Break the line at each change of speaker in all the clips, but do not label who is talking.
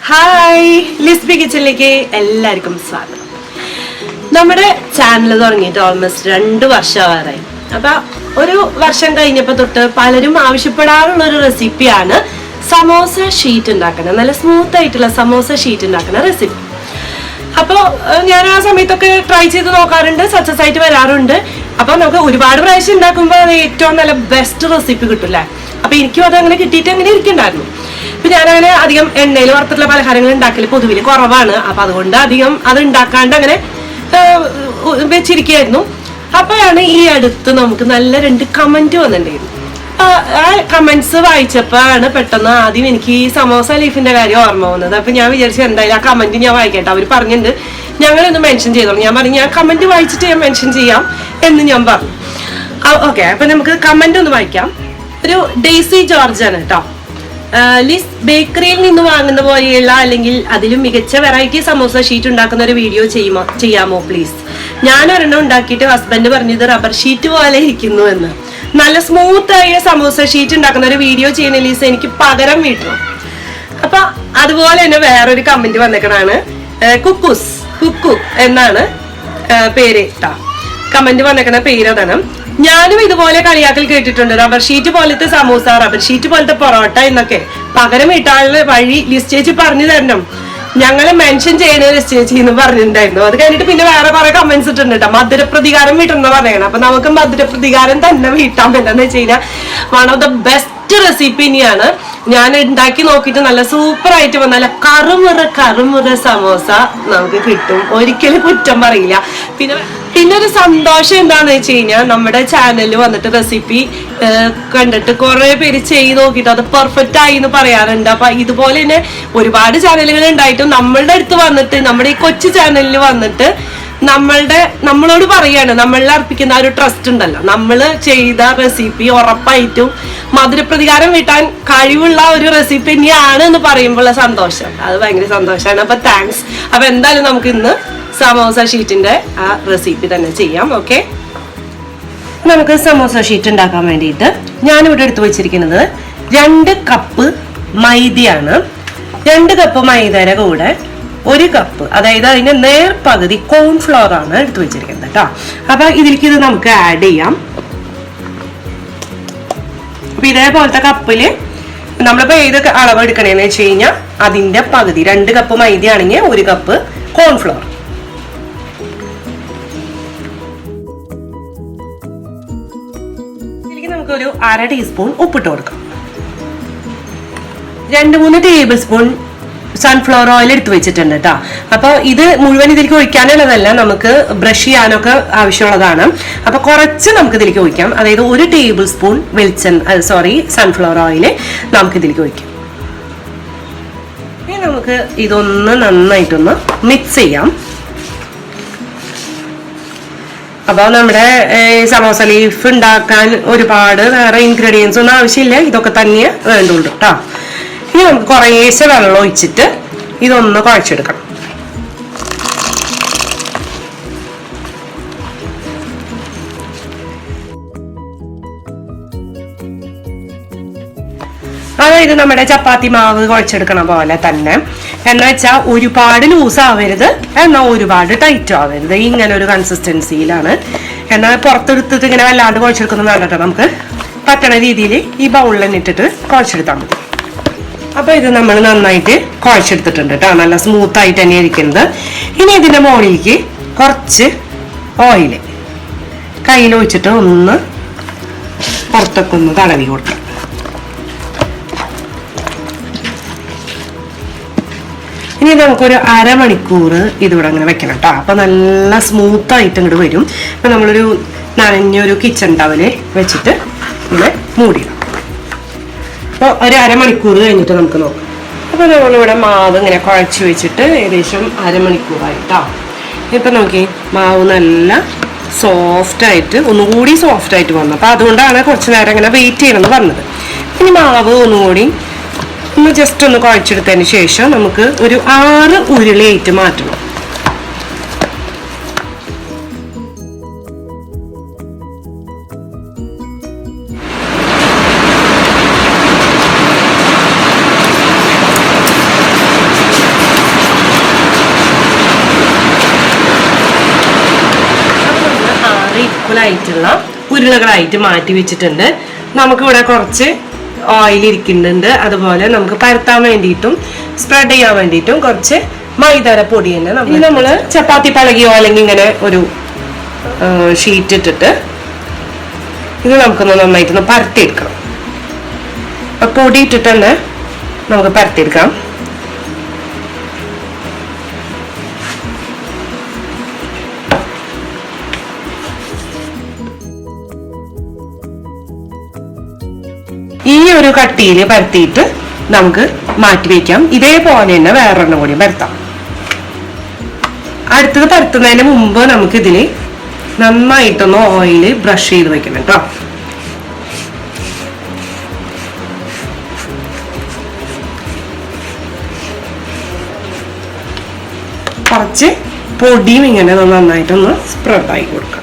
Hi, Lisby കിച്ചണിലേക്ക് എല്ലാവർക്കും സ്വാഗതം. നമ്മുടെ ചാനൽ തുടങ്ങിയിട്ട് ഓൾമോസ്റ്റ് 2 വർഷമാകാറായി. അപ്പൊ ഒരു വർഷം കഴിഞ്ഞപ്പോൾ തൊട്ട് പലരും ആവശ്യപ്പെടാറുള്ള ഒരു റെസിപ്പിയാണ് സമോസ ഷീറ്റ് ഉണ്ടാക്കുന്നത്. നല്ല സ്മൂത്ത് ആയിട്ടുള്ള സമോസ ഷീറ്റ് ഉണ്ടാക്കുന്ന റെസിപ്പി. അപ്പോൾ ഞാൻ ആ സമയത്തൊക്കെ ട്രൈ ചെയ്ത് നോക്കാറുണ്ട്, സക്സസ് ആയിട്ട് വരാറുണ്ട്. അപ്പൊ നമുക്ക് ഒരുപാട് പ്രാവശ്യം ഉണ്ടാക്കുമ്പോൾ അത് ഏറ്റവും നല്ല ബെസ്റ്റ് റെസിപ്പി കിട്ടില്ലേ. അപ്പൊ എനിക്കും അത് അങ്ങനെ കിട്ടിയിട്ട് അങ്ങനെ ഇരിക്കണ്ടായിരുന്നു. ഇപ്പൊ ഞാനങ്ങനെ അധികം എണ്ണയിൽ വറുത്തിട്ടുള്ള പലഹാരങ്ങൾ ഉണ്ടാക്കൽ പൊതുവിൽ കുറവാണ്. അപ്പൊ അതുകൊണ്ട് അധികം അത് ഉണ്ടാക്കാണ്ട് അങ്ങനെ വെച്ചിരിക്കുകയായിരുന്നു. അപ്പോഴാണ് ഈ അടുത്ത് നമുക്ക് നല്ല 2 കമന്റ് വന്നിട്ടുണ്ടായിരുന്നു. ആ കമന്റ്സ് വായിച്ചപ്പോഴാണ് പെട്ടെന്ന് ആദ്യം എനിക്ക് ഈ സമോസ ലീഫിന്റെ കാര്യം ഓർമ്മ വന്നത്. അപ്പൊ ഞാൻ വിചാരിച്ചു എന്തായാലും ആ കമന്റ് ഞാൻ വായിക്കട്ടെ. അവർ പറഞ്ഞിട്ടുണ്ട് ഞങ്ങളൊന്ന് മെൻഷൻ ചെയ്തോളൂ. ഞാൻ പറഞ്ഞു ഞാൻ കമന്റ് വായിച്ചിട്ട് ഞാൻ മെൻഷൻ ചെയ്യാം എന്ന് ഞാൻ പറഞ്ഞു. ഓക്കെ, അപ്പൊ നമുക്ക് കമന്റ് ഒന്ന് വായിക്കാം. ഒരു ഡെയ്സി ജോർജ് ആണ് കേട്ടോ. ലിസ് ബേക്കറിയിൽ നിന്ന് വാങ്ങുന്ന പോലെയുള്ള അല്ലെങ്കിൽ അതിലും മികച്ച വെറൈറ്റി സമോസ ഷീറ്റ് ഉണ്ടാക്കുന്ന ഒരു വീഡിയോ ചെയ്യാമോ പ്ലീസ്? ഞാൻ ഒരെണ്ണം ഉണ്ടാക്കിയിട്ട് ഹസ്ബൻഡ് പറഞ്ഞത് റബ്ബർ ഷീറ്റ് പോലെ ഇരിക്കുന്നു എന്ന്. നല്ല സ്മൂത്ത് ആയ സമോസ ഷീറ്റ് ഉണ്ടാക്കുന്ന ഒരു വീഡിയോ ചെയ്യുന്ന ലീസ് എനിക്ക് പകരം വീട്ടണം. അപ്പൊ അതുപോലെ തന്നെ വേറൊരു കമന്റ് വന്നേക്കണാണ്. കുക്കു എന്നാണ് പേര് കേട്ടോ. കമന്റ് വന്നേക്കണ പേര് അതാണ്. ഞാനും ഇതുപോലെ കളിയാക്കൽ കേട്ടിട്ടുണ്ട്. റബ്ബർ ഷീറ്റ് പോലത്തെ സമോസ, റബ്ബർ ഷീറ്റ് പോലത്തെ പൊറോട്ട എന്നൊക്കെ. പകരം വീട്ടാളുടെ വഴി ലിസ്റ്റ് ചേച്ചി പറഞ്ഞു തരണം, ഞങ്ങളെ മെൻഷൻ ചെയ്യണ ലിസ്റ്റ് ചേച്ചി എന്ന് പറഞ്ഞിട്ടുണ്ടായിരുന്നു. അത് കഴിഞ്ഞിട്ട് പിന്നെ വേറെ കുറെ കമന്റ്സ് ഇട്ടുണ്ട് കേട്ടോ. മധുരപ്രതികാരം വീട്ടെന്ന് പറയണം. അപ്പൊ നമുക്ക് മധുരപ്രതികാരം തന്നെ വീട്ടാം. എന്താന്ന് വെച്ച് കഴിഞ്ഞാൽ one of the best recipe തന്നെയാണ്. ഞാൻ ഉണ്ടാക്കി നോക്കിയിട്ട് നല്ല സൂപ്പർ ആയിട്ട് നല്ല കറുമുറ സമോസ നമുക്ക് കിട്ടും. ഒരിക്കലും കുറ്റം പറയില്ല. പിന്നെ ഒരു സന്തോഷം എന്താന്ന് വെച്ച് കഴിഞ്ഞാൽ നമ്മുടെ ചാനലിൽ വന്നിട്ട് റെസിപ്പി കണ്ടിട്ട് കുറെ പേര് ചെയ്ത് നോക്കിയിട്ട് അത് പെർഫെക്റ്റ് ആയി എന്ന് പറയാറുണ്ട്. അപ്പൊ ഇതുപോലെ തന്നെ ഒരുപാട് ചാനലുകൾ ഉണ്ടായിട്ടും നമ്മളുടെ അടുത്ത് വന്നിട്ട് നമ്മുടെ ഈ കൊച്ചു ചാനലിൽ വന്നിട്ട് നമ്മളോട് പറയാണ്, നമ്മളിൽ അർപ്പിക്കുന്ന ഒരു ട്രസ്റ്റ് ഉണ്ടല്ലോ, നമ്മള് ചെയ്ത റെസിപ്പി ഉറപ്പായിട്ടും മധുരപ്രതികാരം വീട്ടാൻ കഴിവുള്ള ഒരു റെസിപ്പി തന്നെയാണ് എന്ന് പറയുമ്പോഴുള്ള സന്തോഷം, അത് ഭയങ്കര സന്തോഷമാണ്. അപ്പൊ താങ്ക്സ്. അപ്പൊ എന്തായാലും നമുക്ക് ഇന്ന് സമോസ ഷീറ്റിന്റെ ആ റെസിപ്പി തന്നെ ചെയ്യാം. ഓക്കെ, നമുക്ക് സമോസ ഷീറ്റ് ഉണ്ടാക്കാൻ വേണ്ടിയിട്ട് ഞാനിവിടെ എടുത്തു വെച്ചിരിക്കുന്നത് 2 കപ്പ് മൈദയാണ്. 2 കപ്പ് മൈദയുടെ കൂടെ 1 കപ്പ്, അതായത് അതിന്റെ നേർപകുതി കോൺഫ്ലോർ ആണ് എടുത്തു വെച്ചിരിക്കുന്നത് കേട്ടോ. അപ്പൊ ഇതിലേക്ക് ഇത് നമുക്ക് ആഡ് ചെയ്യാം. അപ്പൊ ഇതേപോലത്തെ കപ്പില് നമ്മളിപ്പോ ഏത് അളവ് എടുക്കണേന്ന് വെച്ച് കഴിഞ്ഞാൽ അതിന്റെ പകുതി, 2 കപ്പ് മൈദയാണെങ്കിൽ 1 കപ്പ് കോൺഫ്ലോർ. ഇതിലേക്ക് നമുക്കൊരു 1/2 ടീസ്പൂൺ ഉപ്പിട്ട് കൊടുക്കാം. 2-3 ടേബിൾ സ്പൂൺ സൺഫ്ലവർ ഓയിൽ എടുത്ത് വെച്ചിട്ടുണ്ട് കേട്ടോ. അപ്പോൾ ഇത് മുഴുവൻ ഇതിലേക്ക് ഒഴിക്കാനുള്ളതല്ല, നമുക്ക് ബ്രഷ് ചെയ്യാനൊക്കെ ആവശ്യമുള്ളതാണ്. അപ്പൊ കുറച്ച് നമുക്ക് ഇതിലേക്ക് ഒഴിക്കാം. അതായത് 1 ടേബിൾ സ്പൂൺ സൺഫ്ലവർ ഓയിൽ നമുക്ക് ഇതിലേക്ക് ഒഴിക്കാം. ഇനി നമുക്ക് ഇതൊന്ന് നന്നായിട്ടൊന്ന് മിക്സ് ചെയ്യാം. അപ്പോൾ നമ്മുടെ സമോസ ലീഫ് ഉണ്ടാക്കാൻ ഒരുപാട് വേറെ ഇൻഗ്രീഡിയൻസ് ഒന്നും ആവശ്യമില്ല, ഇതൊക്കെ തന്നെ വേണ്ടുള്ളൂ കേട്ടോ. ഇനി നമുക്ക് കുറേശ്ശെ വെള്ളം ഒഴിച്ചിട്ട് ഇതൊന്ന് കുഴച്ചെടുക്കണം. അതായത് നമ്മുടെ ചപ്പാത്തി മാവ് കുഴച്ചെടുക്കണ പോലെ തന്നെ. എന്ന് വെച്ചാൽ ഒരുപാട് ലൂസ് ആവരുത്, എന്നാൽ ഒരുപാട് ടൈറ്റ് ആവരുത്. ഇങ്ങനെ ഒരു കൺസിസ്റ്റൻസിയിലാണ്. എന്നാൽ പുറത്തെടുത്തിട്ട് ഇങ്ങനെ വല്ലാണ്ട് കുഴച്ചെടുക്കുന്ന വേണ്ടിട്ട് നമുക്ക് പറ്റണ രീതിയിൽ ഈ ബൗളിൽ തന്നെ ഇട്ടിട്ട് കുഴച്ചെടുത്താൽ മതി. അപ്പൊ ഇത് നമ്മൾ നന്നായിട്ട് കുഴച്ചെടുത്തിട്ടുണ്ട് കേട്ടോ. നല്ല സ്മൂത്ത് ആയിട്ട് തന്നെ ഇരിക്കുന്നത്. ഇനി ഇതിന്റെ മുകളിലേക്ക് കുറച്ച് ഓയില് കയ്യിൽ ഒഴിച്ചിട്ട് ഒന്ന് പുറത്തൊക്കെ ഒന്ന് തടവി കൊടുക്കാം. ഇനി നമുക്കൊരു 1/2 മണിക്കൂർ ഇതിവിടെ അങ്ങനെ വെക്കണം കേട്ടോ. അപ്പൊ നല്ല സ്മൂത്ത് ആയിട്ട് ഇങ്ങോട്ട് വരും. അപ്പൊ നമ്മളൊരു നനഞ്ഞൊരു കിച്ചൺ ടവല് വെച്ചിട്ട് ഇങ്ങനെ മൂടിയിടാം. അപ്പോൾ ഒരു 1/2 മണിക്കൂർ കഴിഞ്ഞിട്ട് നമുക്ക് നോക്കാം. അപ്പോൾ നമ്മളിവിടെ മാവ് ഇങ്ങനെ കുഴച്ച് വെച്ചിട്ട് ഏകദേശം 1/2 മണിക്കൂറായിട്ടോ. ഇപ്പം നോക്കി മാവ് നല്ല സോഫ്റ്റായിട്ട്, ഒന്നുകൂടി സോഫ്റ്റായിട്ട് വന്നു. അപ്പോൾ അതുകൊണ്ടാണ് കുറച്ച് നേരം ഇങ്ങനെ വെയിറ്റ് ചെയ്യണമെന്ന് പറഞ്ഞത്. ഇനി മാവ് ഒന്നുകൂടി ഒന്ന് ജസ്റ്റ് ഒന്ന് കുഴച്ചെടുത്തതിന് ശേഷം നമുക്ക് ഒരു 6 ഉരുളയായിട്ട് മാറ്റണം. ഈക്വൽ ആയിട്ടുള്ള ഉരുളകളായിട്ട് മാറ്റി വെച്ചിട്ടുണ്ട്. നമുക്കിവിടെ കുറച്ച് ഓയിൽ ഇരിക്കുന്നുണ്ട്. അതുപോലെ നമുക്ക് പരത്താൻ വേണ്ടിയിട്ടും സ്പ്രെഡ് ചെയ്യാൻ വേണ്ടിയിട്ടും കുറച്ച് മൈദാര പൊടി തന്നെ നമ്മൾ ചപ്പാത്തി പലകിയോ അല്ലെങ്കിൽ ഇങ്ങനെ ഒരു ഷീറ്റ് ഇട്ടിട്ട് ഇത് നമുക്കൊന്ന് നന്നായിട്ടൊന്ന് പരത്തിയെടുക്കണം. പൊടി ഇട്ടിട്ട് തന്നെ നമുക്ക് പരത്തിയെടുക്കാം. ഈ ഒരു കട്ടിയിൽ പരത്തിയിട്ട് നമുക്ക് മാറ്റി വയ്ക്കാം. ഇതേപോലെ തന്നെ വേറൊരെണ്ണം കൂടി പരത്താം. അടുത്തത് പരത്തുന്നതിന് മുമ്പ് നമുക്ക് ഇതിൽ നന്നായിട്ടൊന്ന് ഓയിൽ ബ്രഷ് ചെയ്ത് വെക്കണം കേട്ടോ. കുറച്ച് പൊടിയും ഇങ്ങനെ നന്നായിട്ടൊന്ന് സ്പ്രെഡായി കൊടുക്കാം.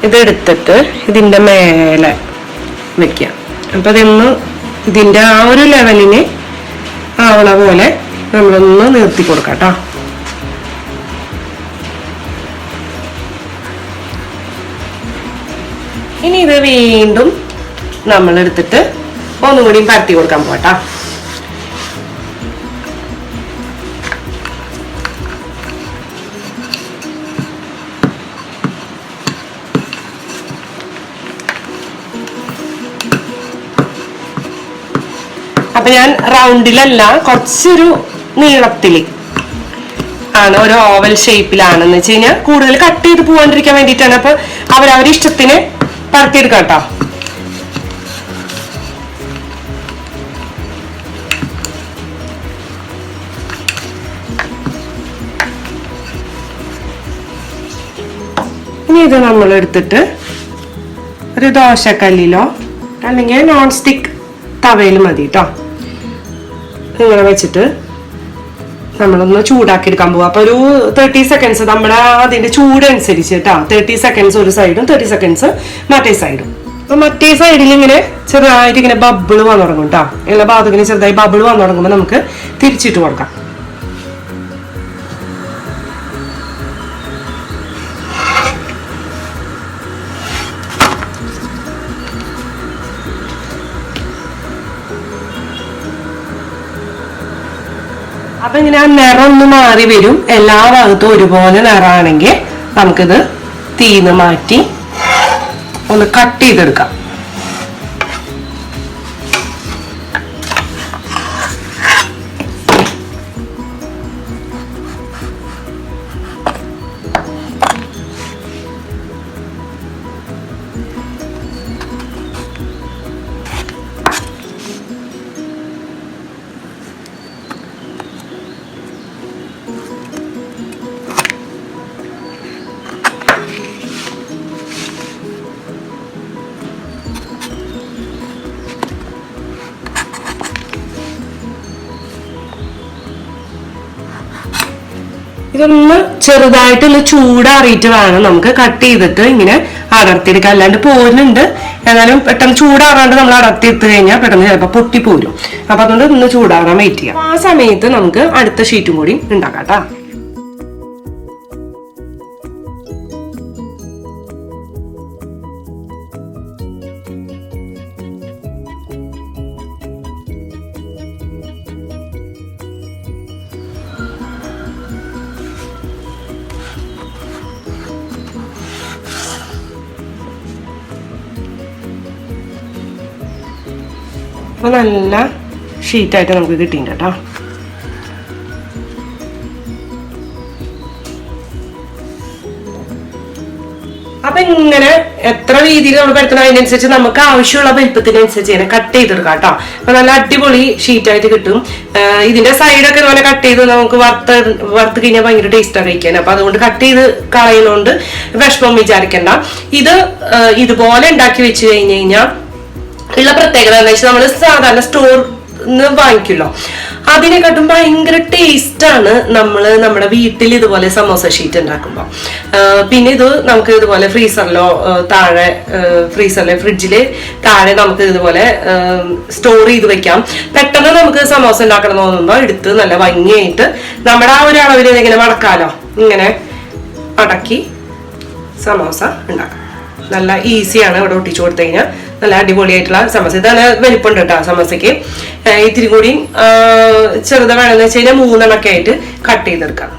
ഇതെടുത്തിട്ട് ഇതിൻ്റെ മേലെ വെക്കാം. അപ്പം അതൊന്ന് ഇതിൻ്റെ ആ ഒരു ലെവലിന് ആവണ പോലെ നമ്മളൊന്ന് നിർത്തി കൊടുക്കാം കേട്ടോ. ഇനി ഇത് വീണ്ടും നമ്മളെടുത്തിട്ട് ഒന്നും കൂടി പരത്തി കൊടുക്കാൻ പോട്ടാ. അപ്പൊ ഞാൻ റൗണ്ടിലല്ല, കുറച്ചൊരു നീളത്തില് ആണ്, ഒരു ഓവൽ ഷേപ്പിലാണെന്ന് വെച്ച് കഴിഞ്ഞാൽ കൂടുതൽ കട്ട് ചെയ്ത് പോവാണ്ടിരിക്കാൻ വേണ്ടിയിട്ടാണ്. അപ്പൊ അവരവരുടെ ഇഷ്ടത്തിന് പരത്തിയെടുക്കാം കേട്ടോ. ഇനി ഇത് നമ്മൾ എടുത്തിട്ട് ഒരു ദോശക്കല്ലിലോ അല്ലെങ്കിൽ നോൺ സ്റ്റിക്ക് തവയിൽ മതി കേട്ടോ. ഇങ്ങനെ വെച്ചിട്ട് നമ്മളൊന്ന് ചൂടാക്കി എടുക്കാൻ പോവാം. അപ്പൊ ഒരു 30 സെക്കൻഡ്സ് നമ്മുടെ അതിന്റെ ചൂടനുസരിച്ച് കേട്ടോ. 30 സെക്കൻഡ്സ് ഒരു സൈഡും 30 സെക്കൻഡ്സ് മറ്റേ സൈഡും. അപ്പൊ മറ്റേ സൈഡിൽ ഇങ്ങനെ ചെറുതായിട്ട് ഇങ്ങനെ ബബിള് വന്നു തുടങ്ങും കേട്ടോ. എല്ലാ ഭാഗത്തും ഇങ്ങനെ ചെറുതായി ബബിള് വന്നു തുടങ്ങുമ്പോൾ നമുക്ക് തിരിച്ചിട്ട് കൊടുക്കാം. അപ്പൊ ഇങ്ങനെ ആ നിറം ഒന്ന് മാറി വരും. എല്ലാ ഭാഗത്തും ഒരുപോലെ നിറമാണെങ്കിൽ നമുക്കിത് തീന്ന് മാറ്റി ഒന്ന് കട്ട് ചെയ്തെടുക്കാം. ഇതൊന്ന് ചെറുതായിട്ടൊന്ന് ചൂടാറിയിട്ട് വേണം നമുക്ക് കട്ട് ചെയ്തിട്ട് ഇങ്ങനെ അടർത്തിയെടുക്കാൻ. അല്ലാണ്ട് പോരുന്നുണ്ട്, എന്നാലും പെട്ടെന്ന് ചൂടാറാണ്ട് നമ്മൾ അടർത്തിയെടുത്ത് കഴിഞ്ഞാൽ പെട്ടെന്ന് ചിലപ്പോൾ പൊട്ടിപ്പോരും. അപ്പൊ അതുകൊണ്ട് ഒന്ന് ചൂടാറാൻ വെയിറ്റ് ചെയ്യാം. ആ സമയത്ത് നമുക്ക് അടുത്ത ഷീറ്റും കൂടി ഉണ്ടാക്കാം കേട്ടോ. അപ്പൊ നല്ല ഷീറ്റായിട്ട് നമുക്ക് കിട്ടിയിട്ടുണ്ട് കേട്ടോ. അപ്പൊ ഇങ്ങനെ എത്ര രീതിയിൽ നമ്മൾ പരത്തണം അതിനനുസരിച്ച് നമുക്ക് ആവശ്യമുള്ള വലിപ്പത്തിനനുസരിച്ച് ഇങ്ങനെ കട്ട് ചെയ്തെടുക്കാം കേട്ടോ. അപ്പൊ നല്ല അടിപൊളി ഷീറ്റായിട്ട് കിട്ടും. ഇതിന്റെ സൈഡൊക്കെ ഇതുപോലെ കട്ട് ചെയ്ത് നമുക്ക് വറുത്ത് കഴിഞ്ഞാൽ ഭയങ്കര ടേസ്റ്റാണ് കഴിക്കാൻ. അപ്പൊ അതുകൊണ്ട് കട്ട് ചെയ്ത് കളയുന്നതുകൊണ്ട് വിഷമം വിചാരിക്കണ്ട. ഇത് ഇതുപോലെ ഉണ്ടാക്കി വെച്ച് കഴിഞ്ഞ് കഴിഞ്ഞാൽ ഉള്ള പ്രത്യേകത എന്താ വെച്ചാൽ നമ്മൾ സാധാരണ സ്റ്റോറിന്ന് വാങ്ങിക്കുമല്ലോ, അതിനെക്കാട്ടും ഭയങ്കര ടേസ്റ്റാണ് നമ്മുടെ വീട്ടിൽ ഇതുപോലെ സമോസ ഷീറ്റ് ഉണ്ടാക്കുമ്പോൾ. പിന്നെ ഇത് നമുക്ക് ഇതുപോലെ ഫ്രീസറിലോ താഴെ ഫ്രിഡ്ജില് താഴെ നമുക്ക് ഇതുപോലെ സ്റ്റോർ ചെയ്ത് വെക്കാം. പെട്ടെന്ന് നമുക്ക് സമോസ ഉണ്ടാക്കണം തോന്നുമ്പോൾ എടുത്ത് നല്ല ഭംഗിയായിട്ട് നമ്മുടെ ആ ഒരു അളവിൽ ഇങ്ങനെ മടക്കാലോ. ഇങ്ങനെ അടക്കി സമോസ ഉണ്ടാക്കാം. നല്ല ഈസിയാണ്. ഇവിടെ ഒട്ടിച്ചു കൊടുത്തു കഴിഞ്ഞാൽ നല്ല അടിപൊളിയായിട്ടുള്ള സമോസ. ഇതാണ് വലിപ്പമുണ്ട് കേട്ടോ സമോസയ്ക്ക്. ഇത്തിരി കൂടി ചെറുത് വേണമെന്ന് വെച്ച് കഴിഞ്ഞാൽ 3 എണ്ണമൊക്കെ ആയിട്ട് കട്ട് ചെയ്തെടുക്കാം.